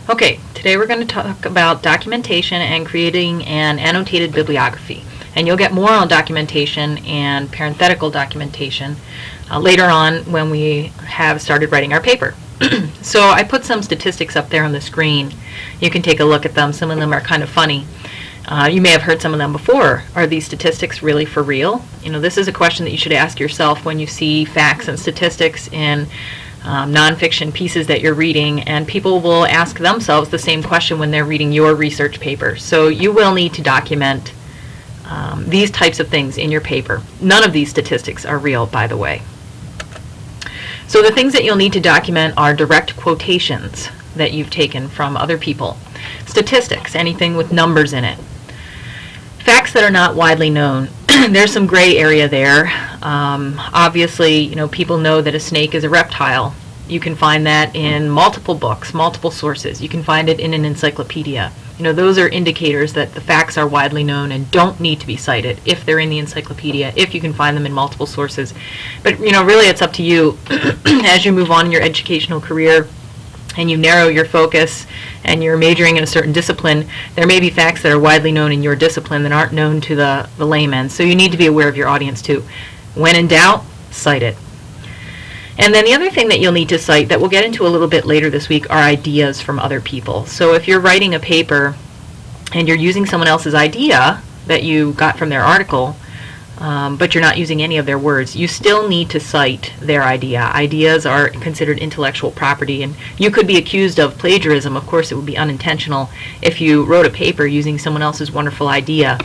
Okay, today we're going to talk about documentation and creating an annotated bibliography. And you'll get more on documentation and parenthetical documentation later on when we have started writing our paper. So I put some statistics up there on the screen. You can take a look at them. Some of them are kind of funny. You may have heard some of them before. Are these statistics really for real? You know, this is a question that you should ask yourself when you see facts and statistics in nonfiction pieces that you're reading, and people will ask themselves the same question when they're reading your research paper. So you will need to document these types of things in your paper. None of these statistics are real, by the way. So the things that you'll need to document are direct quotations that you've taken from other people. Statistics, anything with numbers in it. Facts that are not widely known. There's some gray area there. Obviously, you know, people know that a snake is a reptile. You can find that in multiple books, multiple sources. You can find it in an encyclopedia. You know, those are indicators that the facts are widely known and don't need to be cited if they're in the encyclopedia, if you can find them in multiple sources. But, you know, really it's up to you as you move on in your educational career and you narrow your focus and you're majoring in a certain discipline. There may be facts that are widely known in your discipline that aren't known to the layman. So you need to be aware of your audience too. When in doubt, cite it. And then the other thing that you'll need to cite that we'll get into a little bit later this week are ideas from other people. So if you're writing a paper and you're using someone else's idea that you got from their article, but you're not using any of their words, you still need to cite their idea. Ideas are considered intellectual property, and you could be accused of plagiarism. Of course, it would be unintentional if you wrote a paper using someone else's wonderful idea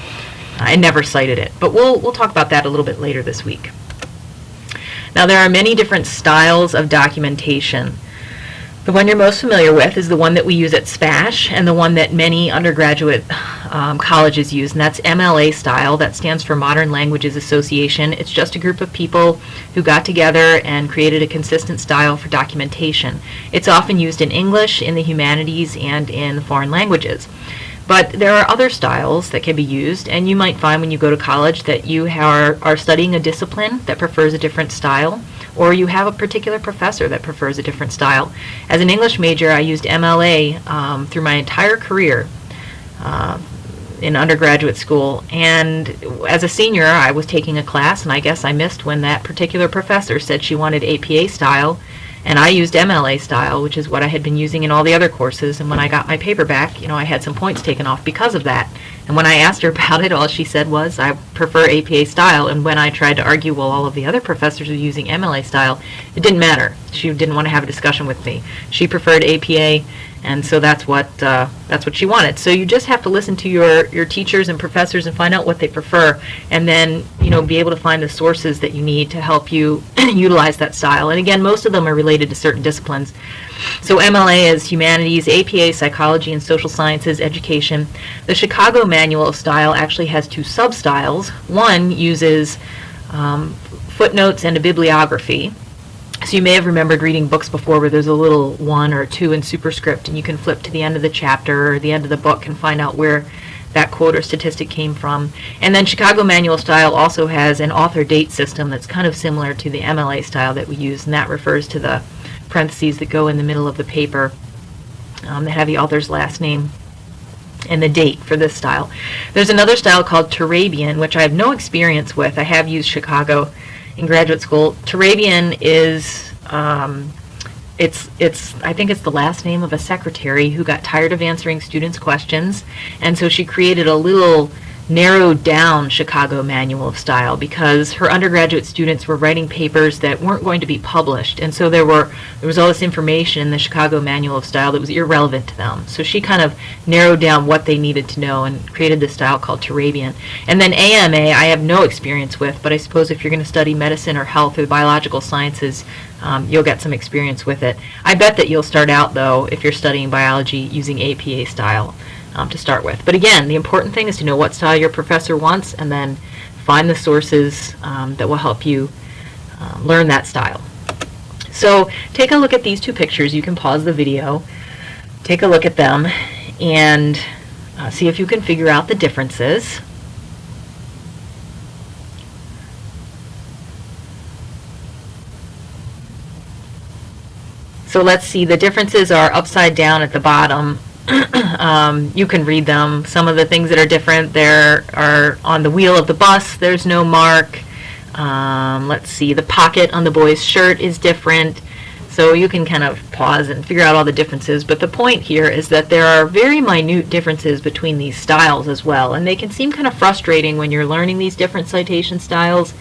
and never cited it. But we'll talk about that a little bit later this week. Now, there are many different styles of documentation. The one you're most familiar with is the one that we use at SPASH and the one that many undergraduate colleges use, and that's MLA style. That stands for Modern Languages Association. It's just a group of people who got together and created a consistent style for documentation. It's often used in English, in the humanities, and in foreign languages. But there are other styles that can be used, and you might find when you go to college that you are studying a discipline that prefers a different style, or you have a particular professor that prefers a different style. As an English major, I used MLA through my entire career in undergraduate school, and as a senior, I was taking a class, and I guess I missed when that particular professor said she wanted APA style, and I used MLA style, which is what I had been using in all the other courses. And when I got my paper back, you know, I had some points taken off because of that. And when I asked her about it, all she said was, I prefer APA style. And when I tried to argue, well, all of the other professors are using MLA style, it didn't matter. She didn't want to have a discussion with me. She preferred APA, and so that's what she wanted. So you just have to listen to your teachers and professors and find out what they prefer, and then, you know, be able to find the sources that you need to help you utilize that style. And again, most of them are related to certain disciplines. So MLA is humanities, APA psychology and social sciences, education. The Chicago Manual of Style actually has two sub-styles. One uses footnotes and a bibliography. So you may have remembered reading books before where there's a little 1 or 2 in superscript, and you can flip to the end of the chapter or the end of the book and find out where that quote or statistic came from. And then Chicago Manual Style also has an author date system that's kind of similar to the MLA style that we use, and that refers to the parentheses that go in the middle of the paper that have the author's last name and the date for this style. There's another style called Turabian, which I have no experience with. I have used Chicago in graduate school. Turabian is, I think it's the last name of a secretary who got tired of answering students' questions, and so she created a little narrowed down Chicago Manual of Style because her undergraduate students were writing papers that weren't going to be published, and so there was all this information in the Chicago Manual of Style that was irrelevant to them. So she kind of narrowed down what they needed to know and created this style called Turabian. And then AMA, I have no experience with, but I suppose if you're going to study medicine or health or biological sciences, you'll get some experience with it. I bet that you'll start out, though, if you're studying biology, using APA style to start with. But again, the important thing is to know what style your professor wants and then find the sources that will help you learn that style. So take a look at these two pictures. You can pause the video, take a look at them, and see if you can figure out the differences. So let's see, the differences are upside down at the bottom. You can read them. Some of the things that are different there are on the wheel of the bus, there's no mark. Let's see, the pocket on the boy's shirt is different. So you can kind of pause and figure out all the differences. But the point here is that there are very minute differences between these styles as well. And they can seem kind of frustrating when you're learning these different citation styles.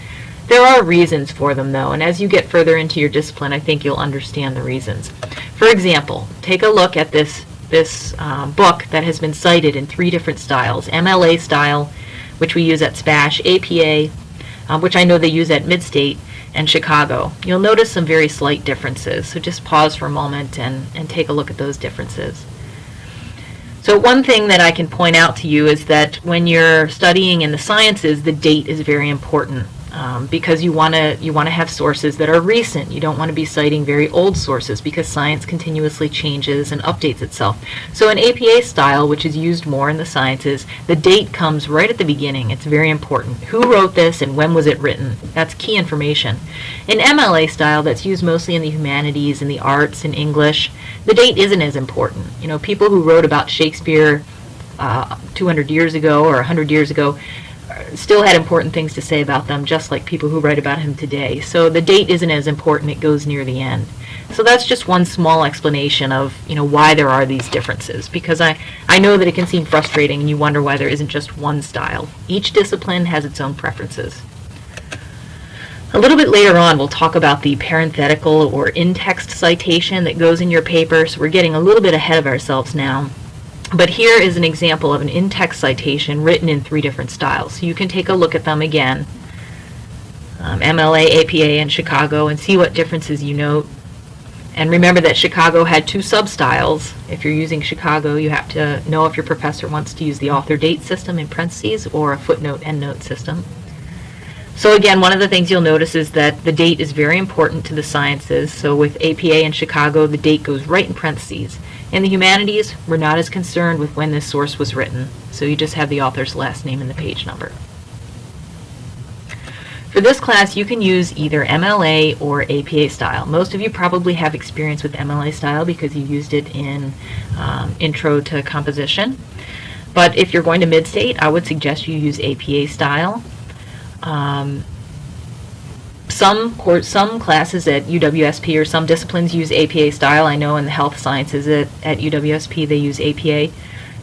There are reasons for them, though, and as you get further into your discipline, I think you'll understand the reasons. For example, take a look at this book that has been cited in 3 different styles: MLA style, which we use at SPASH, APA, which I know they use at Midstate, and Chicago. You'll notice some very slight differences, so just pause for a moment and take a look at those differences. So one thing that I can point out to you is that when you're studying in the sciences, the date is very important. Because you want to have sources that are recent. You don't want to be citing very old sources because science continuously changes and updates itself. So in APA style, which is used more in the sciences, the date comes right at the beginning. It's very important. Who wrote this and when was it written? That's key information. In MLA style, that's used mostly in the humanities and the arts and English, the date isn't as important. You know, people who wrote about Shakespeare 200 years ago or 100 years ago still had important things to say about them, just like people who write about him today. So the date isn't as important, it goes near the end. So that's just one small explanation of, you know, why there are these differences, because I know that it can seem frustrating and you wonder why there isn't just one style. Each discipline has its own preferences. A little bit later on, we'll talk about the parenthetical or in-text citation that goes in your paper, so we're getting a little bit ahead of ourselves now. But here is an example of an in-text citation written in 3 different styles. So you can take a look at them again, MLA, APA, and Chicago, and see what differences you note. And remember that Chicago had 2 sub-styles. If you're using Chicago, you have to know if your professor wants to use the author-date system in parentheses or a footnote-endnote system. So again, one of the things you'll notice is that the date is very important to the sciences. So with APA and Chicago, the date goes right in parentheses. In the humanities, we're not as concerned with when this source was written, so you just have the author's last name and the page number. For this class, you can use either MLA or APA style. Most of you probably have experience with MLA style because you used it in Intro to Composition. But if you're going to Midstate, I would suggest you use APA style. Some classes at UWSP or some disciplines use APA style. I know in the health sciences at UWSP they use APA.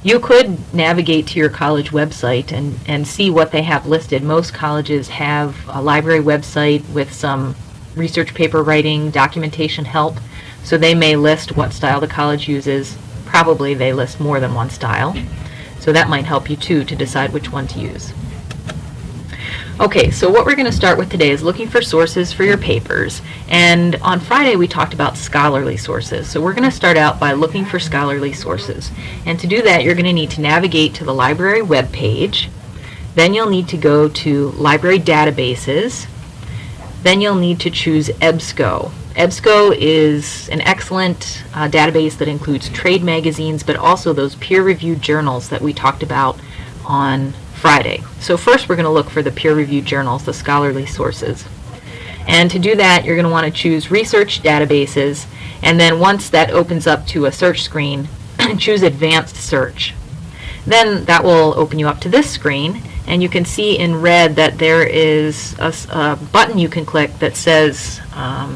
You could navigate to your college website and see what they have listed. Most colleges have a library website with some research paper writing, documentation help, so they may list what style the college uses. Probably they list more than one style, so that might help you too to decide which one to use. Okay, so what we're going to start with today is looking for sources for your papers. And on Friday we talked about scholarly sources. So we're going to start out by looking for scholarly sources. And to do that, you're going to need to navigate to the library web page. Then you'll need to go to library databases. Then you'll need to choose EBSCO. EBSCO is an excellent database that includes trade magazines, but also those peer-reviewed journals that we talked about on Friday. So first we're going to look for the peer-reviewed journals, the scholarly sources. And to do that, you're going to want to choose Research Databases, and then once that opens up to a search screen, choose Advanced Search. Then that will open you up to this screen, and you can see in red that there is a button you can click that says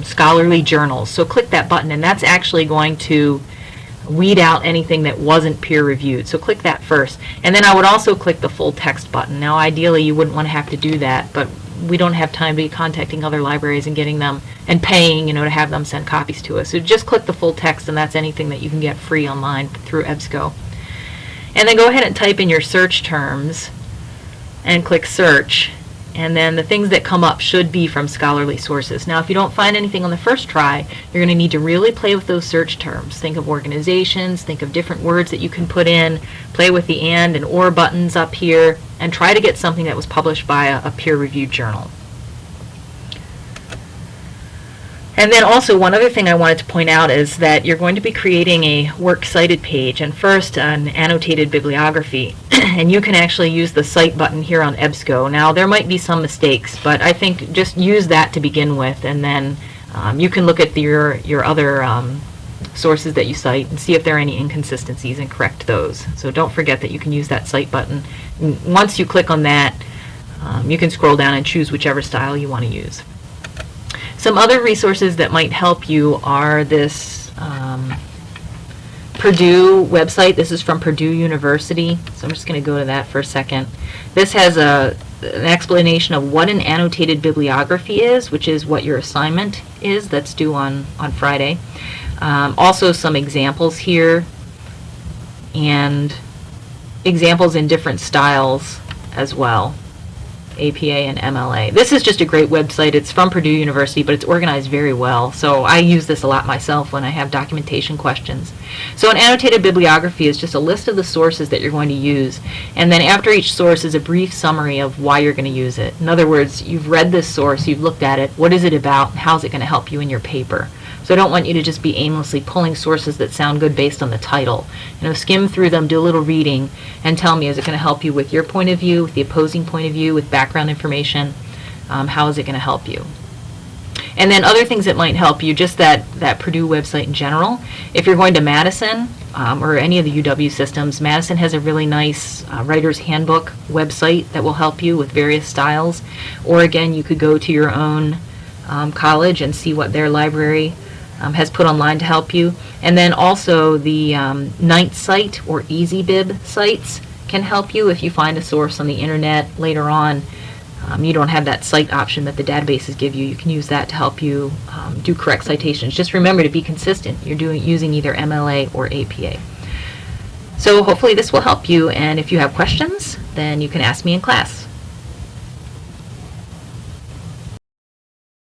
Scholarly Journals. So click that button, and that's actually going to weed out anything that wasn't peer-reviewed. So click that first. And then I would also click the full text button. Now ideally you wouldn't want to have to do that, but we don't have time to be contacting other libraries and getting them and paying, to have them send copies to us. So just click the full text, and that's anything that you can get free online through EBSCO. And then go ahead and type in your search terms and click search. And then the things that come up should be from scholarly sources. Now if you don't find anything on the first try, you're going to need to really play with those search terms. Think of organizations, think of different words that you can put in, play with the and or buttons up here, and try to get something that was published by a peer-reviewed journal. And then also one other thing I wanted to point out is that you're going to be creating a works cited page, and first an annotated bibliography. And you can actually use the Cite button here on EBSCO. Now there might be some mistakes, but I think just use that to begin with, and then you can look at your other sources that you cite and see if there are any inconsistencies and correct those. So don't forget that you can use that cite button. And once you click on that, you can scroll down and choose whichever style you want to use. Some other resources that might help you are this Purdue website. This is from Purdue University, so I'm just going to go to that for a second. This has an explanation of what an annotated bibliography is, which is what your assignment is that's due on Friday. Also some examples here, and examples in different styles as well, APA and MLA. This is just a great website. It's from Purdue University, but it's organized very well. So I use this a lot myself when I have documentation questions. So an annotated bibliography is just a list of the sources that you're going to use, and then after each source is a brief summary of why you're going to use it. In other words, you've read this source, you've looked at it, what is it about, how is it going to help you in your paper? So I don't want you to just be aimlessly pulling sources that sound good based on the title. Skim through them, do a little reading, and tell me, is it going to help you with your point of view, with the opposing point of view, with background information? How is it going to help you? And then other things that might help you, just that Purdue website in general. If you're going to Madison or any of the UW systems, Madison has a really nice writer's handbook website that will help you with various styles. Or again, you could go to your own college and see what their library has put online to help you. And then also the Night Site or EasyBib sites can help you if you find a source on the internet later on. You don't have that cite option that the databases give you. You can use that to help you do correct citations. Just remember to be consistent. You're using either MLA or APA. So hopefully this will help you, and if you have questions, then you can ask me in class.